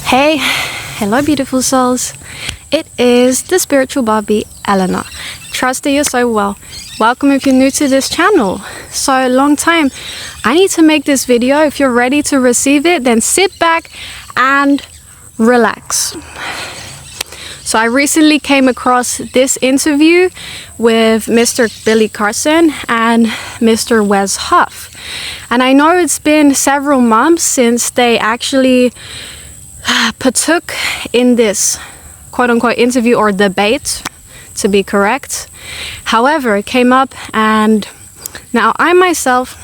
Hey, hello beautiful souls. It is the spiritual Barbie, Ellena. Trust that you're so well. Welcome if you're new to this channel. So long time. I need to make this video. If you're ready to receive it, then sit back and relax. So I recently came across this interview with Mr. Billy Carson and Mr. Wes Huff. And I know it's been several months since they actually partook in this quote-unquote interview or debate, to be correct. However, it came up, and now I myself,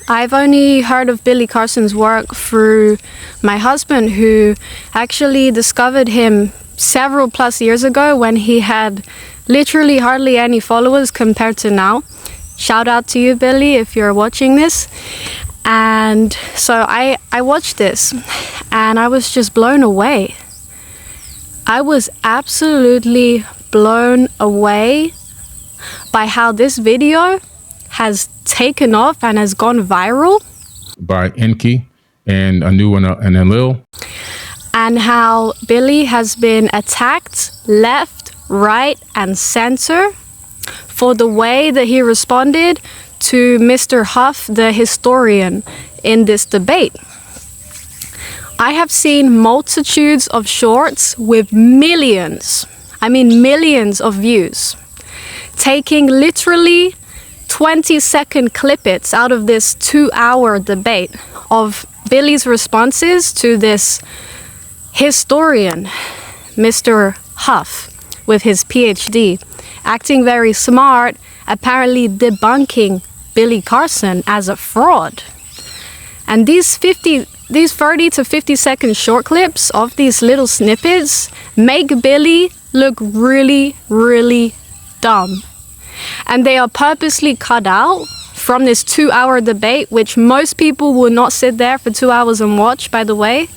I've only heard of Billy Carson's work through my husband, who actually discovered him several plus years ago when he had literally hardly any followers compared to now. Shout out to you, Billy, if you're watching this. And so I watched this and I was just blown away. I was absolutely blown away by how this video has taken off and has gone viral. By Enki and a new one, and Enlil. And how Billy has been attacked left, right, and center for the way that he responded to Mr. Huff, the historian, in this debate. I have seen multitudes of shorts with millions, I mean millions of views, taking literally 20-second clippets out of this 2-hour debate of Billy's responses to this historian, Mr. Huff, with his PhD, acting very smart, apparently debunking Billy Carson as a fraud. And these 30 to 50 second short clips of these little snippets make Billy look really, really dumb. And they are purposely cut out from this 2-hour debate, which most people will not sit there for 2 hours and watch, by the way,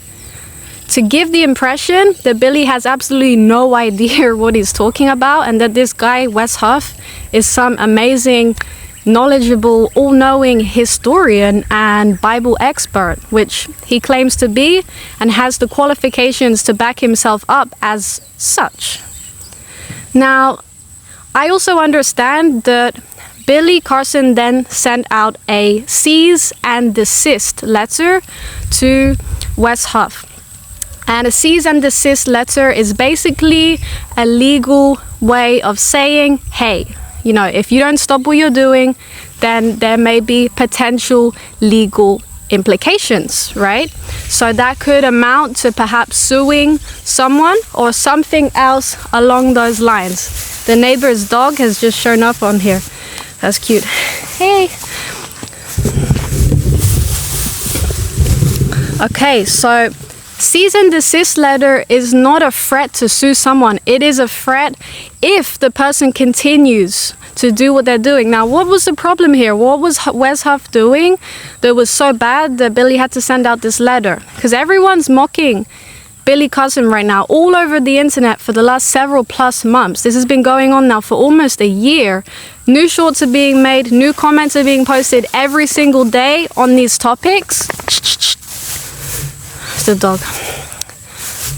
to give the impression that Billy has absolutely no idea what he's talking about, and that this guy, Wes Huff, is some amazing, knowledgeable, all-knowing historian and Bible expert, which he claims to be and has the qualifications to back himself up as such. Now, I also understand that Billy Carson then sent out a cease and desist letter to Wes Huff. And a cease and desist letter is basically a legal way of saying, hey, you know, if you don't stop what you're doing, then there may be potential legal implications, right? So that could amount to perhaps suing someone or something else along those lines. The neighbor's dog has just shown up on here. That's cute. Hey. Okay, so cease and desist letter is not a threat to sue someone. It is a threat if the person continues to do what they're doing. Now, what was the problem here? What was Wes Huff doing that was so bad that Billy had to send out this letter? Because everyone's mocking Billy Carson right now all over the internet for the last several plus months. This has been going on now for almost a year. New shorts are being made, new comments are being posted every single day on these topics. It's the dog.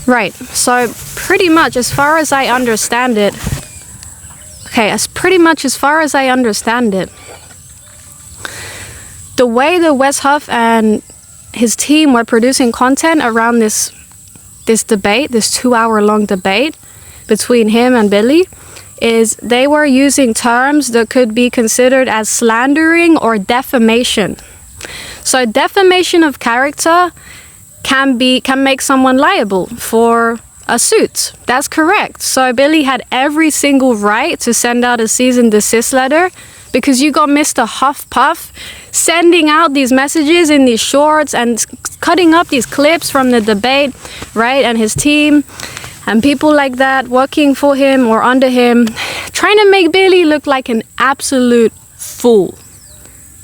Right, so pretty much as far as I understand it, the way that Wes Huff and his team were producing content around this debate, this 2-hour-long debate between him and Billy, is they were using terms that could be considered as slandering or defamation. So defamation of character can make someone liable for a suit. That's correct. So Billy had every single right to send out a cease and desist letter, because you got Mr. Huff Puff sending out these messages in these shorts and cutting up these clips from the debate, right? And his team and people like that working for him or under him, trying to make Billy look like an absolute fool.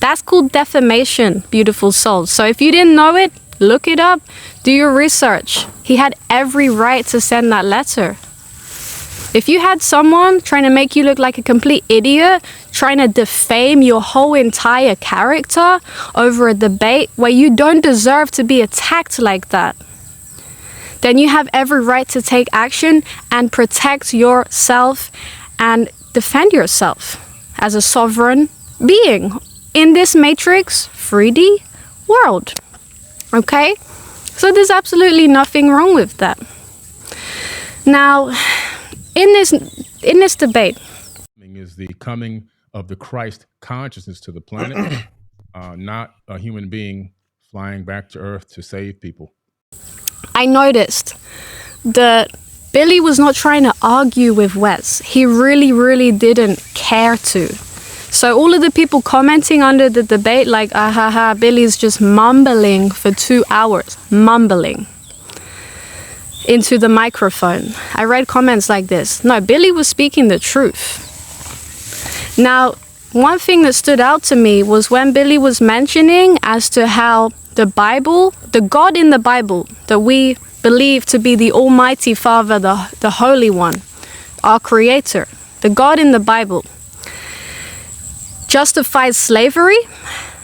That's called defamation, beautiful souls. So if you didn't know it, look it up, do your research. He had every right to send that letter. If you had someone trying to make you look like a complete idiot, trying to defame your whole entire character over a debate where you don't deserve to be attacked like that, then you have every right to take action and protect yourself and defend yourself as a sovereign being in this matrix 3D world. Okay? So there's absolutely nothing wrong with that. Now, in this debate, is the coming of the Christ consciousness to the planet, not a human being flying back to Earth to save people. I noticed that Billy was not trying to argue with Wes. He really didn't care to. So all of the people commenting under the debate like, Billy's just mumbling for 2 hours, mumbling into the microphone. I read comments like this. No, Billy was speaking the truth. Now, one thing that stood out to me was when Billy was mentioning as to how the Bible, the God in the Bible that we believe to be the Almighty Father, the Holy One, our Creator, the God in the Bible, justifies slavery,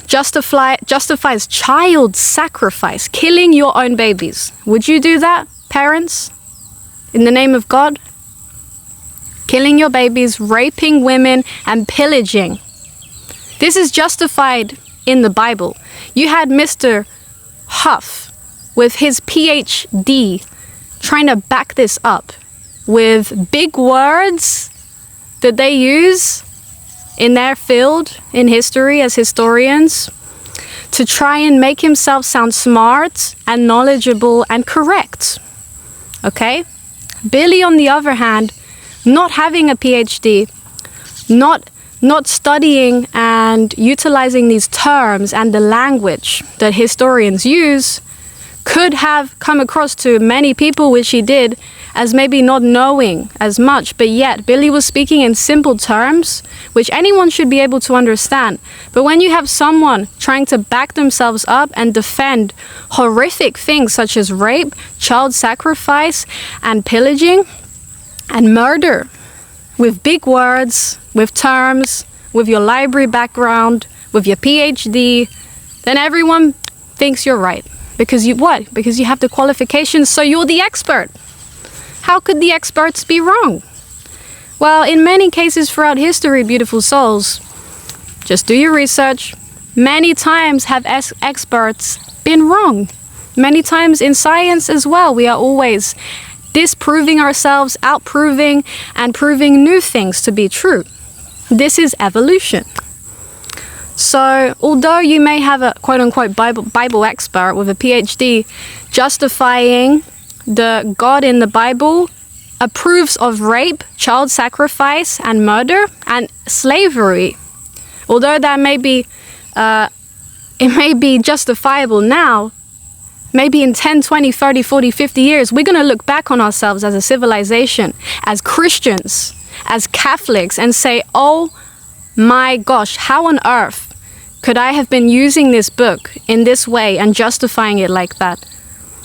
justifies child sacrifice, killing your own babies. Would you do that, parents? In the name of God? Killing your babies, raping women, and pillaging. This is justified in the Bible. You had Mr. Huff with his PhD trying to back this up with big words that they use in their field in history as historians to try and make himself sound smart and knowledgeable and correct. Okay? Billy, on the other hand, not having a PhD, not studying and utilizing these terms and the language that historians use, could have come across to many people, which he did, as maybe not knowing as much, but yet Billy was speaking in simple terms, which anyone should be able to understand. But when you have someone trying to back themselves up and defend horrific things such as rape, child sacrifice, and pillaging, and murder, with big words, with terms, with your library background, with your PhD, then everyone thinks you're right. Because Because you have the qualifications, so you're the expert. How could the experts be wrong? Well, in many cases throughout history, beautiful souls, just do your research. Many times have experts been wrong. Many times in science as well, we are always disproving ourselves, outproving, and proving new things to be true. This is evolution. So, although you may have a quote-unquote Bible expert with a PhD justifying the God in the Bible approves of rape, child sacrifice, and murder, and slavery, although that may be, it may be justifiable now, maybe in 10, 20, 30, 40, 50 years, we're going to look back on ourselves as a civilization, as Christians, as Catholics, and say, oh my gosh, how on earth could I have been using this book in this way and justifying it like that?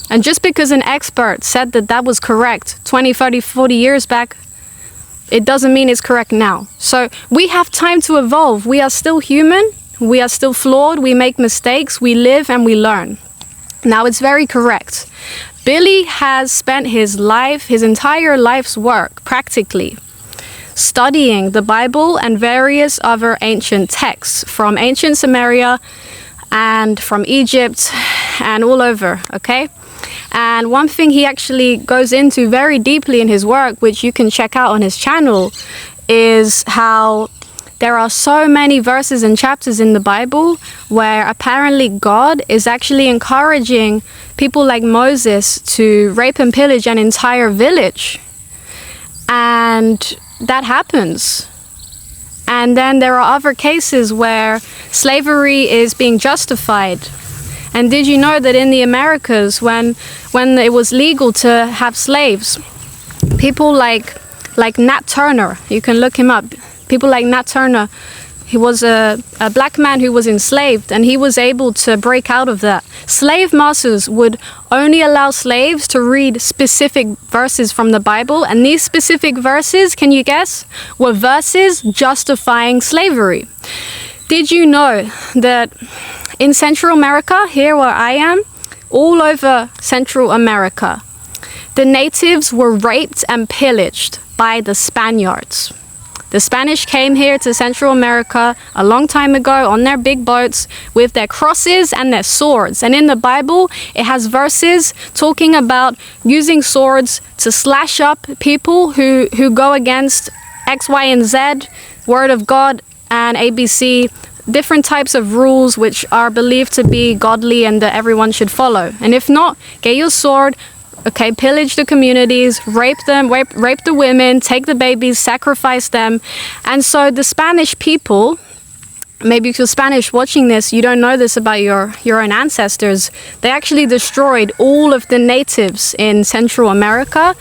And just because an expert said that that was correct 20, 30, 40 years back, it doesn't mean it's correct now. So we have time to evolve. We are still human. We are still flawed. We make mistakes. We live and we learn. Now, it's very correct. Billy has spent his life, his entire life's work, practically, studying the Bible and various other ancient texts from ancient Samaria and from Egypt and all over, okay? And one thing he actually goes into very deeply in his work, which you can check out on his channel, is how there are so many verses and chapters in the Bible where apparently God is actually encouraging people like Moses to rape and pillage an entire village. And that happens. And then there are other cases where slavery is being justified. And did you know that in the Americas, when it was legal to have slaves, people like Nat Turner, you can look him up, people like Nat Turner, he was a black man who was enslaved, and he was able to break out of that. Slave masters would only allow slaves to read specific verses from the Bible, and these specific verses, can you guess, were verses justifying slavery. Did you know that in Central America, here where I am, all over Central America, The natives were raped and pillaged by the Spaniards. The Spanish came here to Central America a long time ago on their big boats with their crosses and their swords. And in the Bible, it has verses talking about using swords to slash up people who go against X, Y, and Z, Word of God, and ABC, different types of rules which are believed to be godly and that everyone should follow. And if not, get your sword, okay, pillage the communities, rape them, rape the women, take the babies, sacrifice them. And so the Spanish people, maybe if you're Spanish watching this, you don't know this about your own ancestors, they actually destroyed all of the natives in Central America.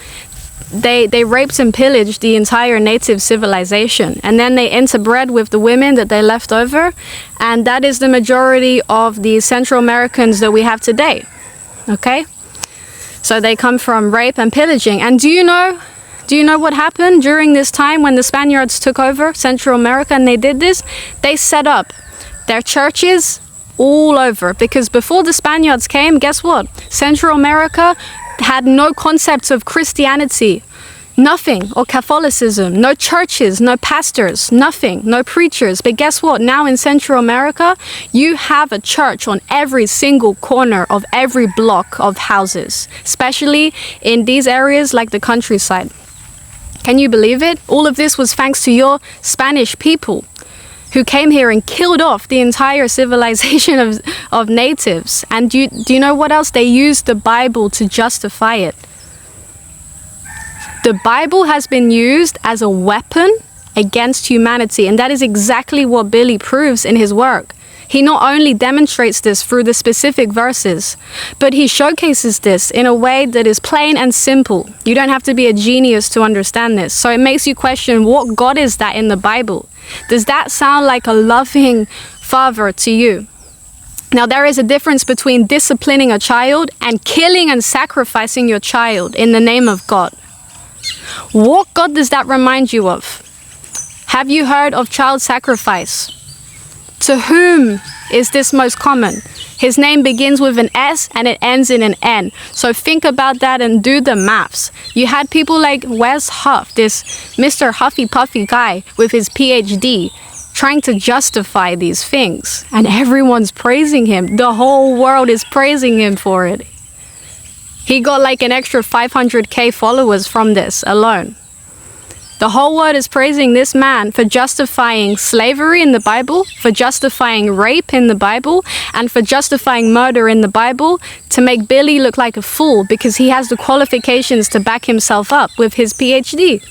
They raped and pillaged the entire native civilization, and then they interbred with the women that they left over, and that is the majority of the Central Americans that we have today, okay? So they come from rape and pillaging. And do you know what happened during this time when the Spaniards took over Central America and they did this? They set up their churches all over, because before the Spaniards came, guess what? Central America had no concepts of Christianity, nothing, or Catholicism, no churches, no pastors, nothing, no preachers. But guess what? Now in Central America, you have a church on every single corner of every block of houses, especially in these areas like the countryside. Can you believe it? All of this was thanks to your Spanish people who came here and killed off the entire civilization of natives. And do you know what else? They used the Bible to justify it. The Bible has been used as a weapon against humanity, and that is exactly what Billy proves in his work. He not only demonstrates this through the specific verses, but he showcases this in a way that is plain and simple. You don't have to be a genius to understand this. So it makes you question, what God is that in the Bible? Does that sound like a loving father to you? Now, there is a difference between disciplining a child and killing and sacrificing your child in the name of God. What God does that remind you of? Have you heard of child sacrifice? To whom is this most common? His name begins with an S and it ends in an N. So think about that and do the maths. You had people like Wes Huff, this Mr. Huffy Puffy guy with his PhD, trying to justify these things. And everyone's praising him. The whole world is praising him for it. He got like an extra 500K followers from this alone. The whole world is praising this man for justifying slavery in the Bible, for justifying rape in the Bible, and for justifying murder in the Bible, to make Billy look like a fool because he has the qualifications to back himself up with his PhD.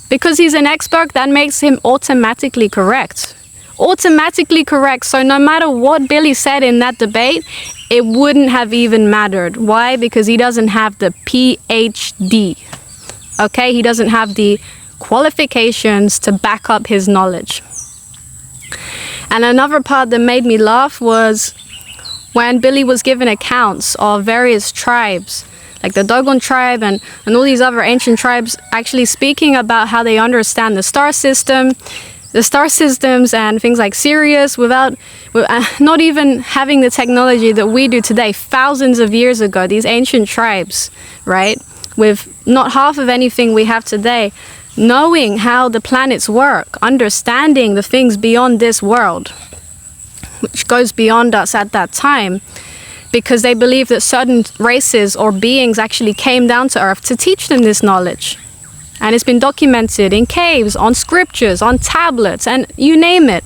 Because he's an expert, that makes him automatically correct. Automatically correct. So no matter what Billy said in that debate, it wouldn't have even mattered. Why? Because he doesn't have the PhD. Okay? He doesn't have the qualifications to back up his knowledge. And another part that made me laugh was when Billy was given accounts of various tribes, like the Dogon tribe and all these other ancient tribes, actually speaking about how they understand the star systems and things like Sirius without not even having the technology that we do today. Thousands of years ago, these ancient tribes, right, with not half of anything we have today, knowing how the planets work, understanding the things beyond this world, which goes beyond us at that time, because they believe that certain races or beings actually came down to Earth to teach them this knowledge. And it's been documented in caves, on scriptures, on tablets, and you name it.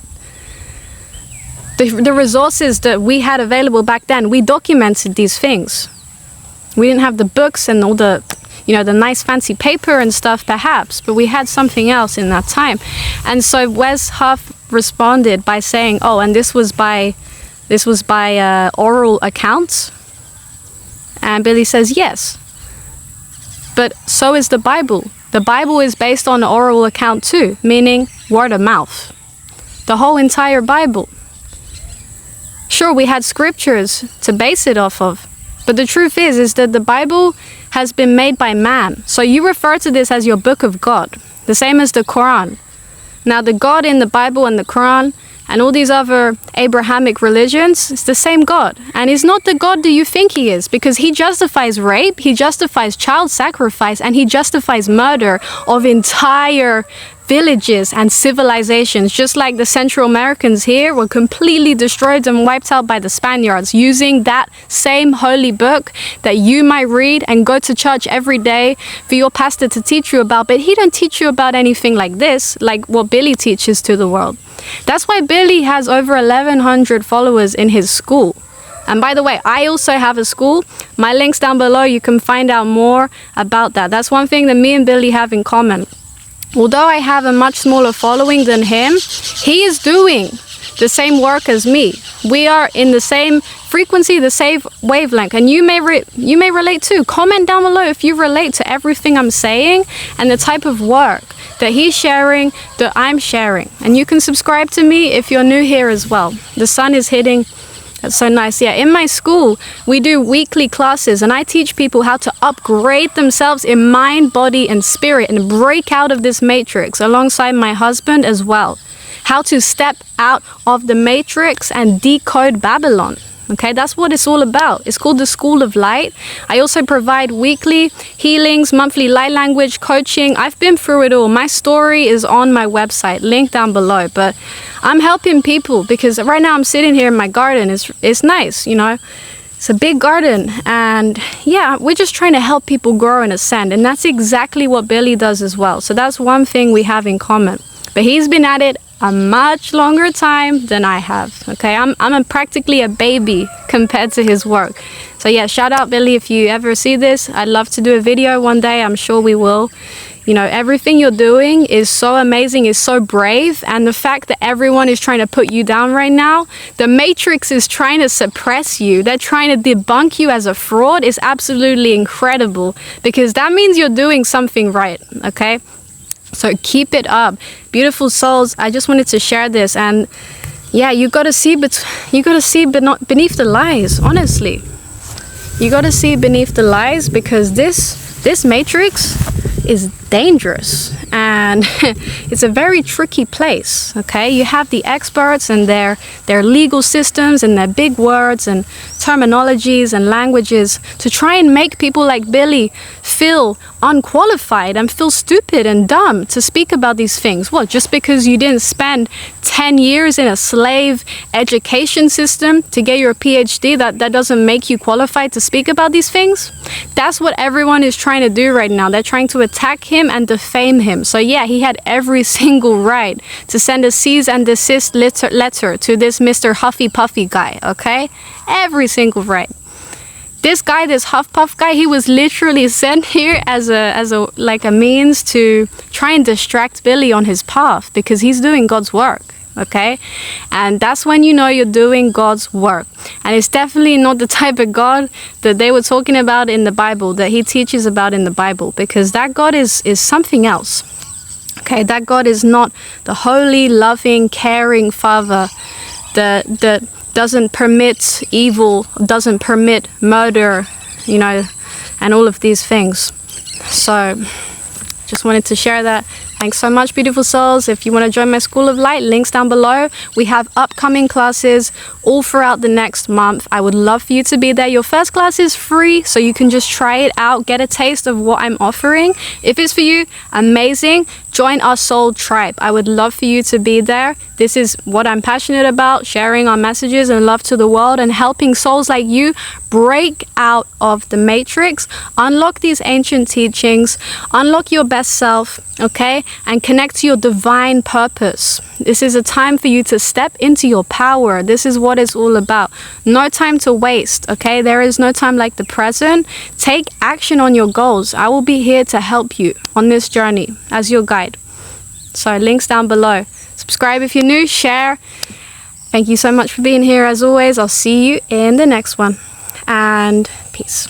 The resources that we had available back then, we documented these things. We didn't have the books and all the, the nice fancy paper and stuff perhaps, but we had something else in that time. And so Wes Huff responded by saying, oh, and this was by oral accounts. And Billy says, yes. But so is the Bible. The Bible is based on oral account too, meaning word of mouth. The whole entire Bible. Sure, we had scriptures to base it off of, but the truth is that the Bible has been made by man. So you refer to this as your book of God, the same as the Quran. Now, the God in the Bible and the Quran and all these other Abrahamic religions, it's the same God. And he's not the God that you think he is, because he justifies rape, he justifies child sacrifice, and he justifies murder of entire villages and civilizations, just like the Central Americans here were completely destroyed and wiped out by the Spaniards, using that same holy book that you might read and go to church every day for your pastor to teach you about. But he don't teach you about anything like this, like what Billy teaches to the world. That's why Billy has over 1,100 followers in his school. And by the way, I also have a school. My link's down below. You can find out more about that. That's one thing that me and Billy have in common. Although I have a much smaller following than him, he is doing the same work as me. We are in the same frequency, the same wavelength, and you may relate too. Comment down below if you relate to everything I'm saying and the type of work that he's sharing, that I'm sharing. And you can subscribe to me if you're new here as well. The sun is hitting. That's so nice. Yeah, in my school, we do weekly classes, and I teach people how to upgrade themselves in mind, body, and spirit and break out of this matrix alongside my husband as well. How to step out of the matrix and decode Babylon. Okay, that's what it's all about. It's called the School of Light. I also provide weekly healings, monthly light language coaching. I've been through it all. My story is on my website, link down below. But I'm helping people because right now I'm sitting here in my garden. It's nice, you know. It's a big garden. And yeah, we're just trying to help people grow and ascend. And that's exactly what Billy does as well. So that's one thing we have in common. But he's been at it a much longer time than I have. Okay, I'm practically a baby compared to his work. So yeah, shout out Billy if you ever see this. I'd love to do a video one day. I'm sure we will. You know, everything you're doing is so amazing, is so brave, and the fact that everyone is trying to put you down right now, the Matrix is trying to suppress you, they're trying to debunk you as a fraud, is absolutely incredible, because that means you're doing something right, okay? So keep it up. Beautiful souls, I just wanted to share this. And yeah, you got to see beneath the lies, honestly. You got to see beneath the lies, because this matrix is dangerous, and it's a very tricky place. Okay, you have the experts and their legal systems and their big words and terminologies and languages to try and make people like Billy feel unqualified and feel stupid and dumb to speak about these things. What, just because you didn't spend 10 years in a slave education system to get your PhD, that doesn't make you qualified to speak about these things? That's what everyone is trying to do right now. They're trying to attack him and defame him. So yeah, he had every single right to send a cease and desist letter to this Mr. Huffy Puffy guy, okay? Every single right. This guy, this Huff Puff guy, he was literally sent here as a means to try and distract Billy on his path, because he's doing God's work, okay? And that's when you know you're doing God's work. And it's definitely not the type of God that they were talking about in the Bible, that he teaches about in the Bible, because that God is something else. Okay, that God is not the holy, loving, caring Father that doesn't permit evil, doesn't permit murder, you know, and all of these things. So just wanted to share that. Thanks so much, beautiful souls. If you want to join my School of Light, links down below. We have upcoming classes all throughout the next month. I would love for you to be there. Your first class is free, so you can just try it out, get a taste of what I'm offering. If it's for you, amazing. Join our soul tribe. I would love for you to be there. This is what I'm passionate about, sharing our messages and love to the world and helping souls like you break out of the matrix, unlock these ancient teachings, unlock your best self, okay, and connect to your divine purpose. This is a time for you to step into your power. This is what it's all about. No time to waste, okay? There is no time like the present. Take action on your goals. I will be here to help you on this journey as your guide. So links down below. Subscribe if you're new, share. Thank you so much for being here as always. I'll see you in the next one. And peace.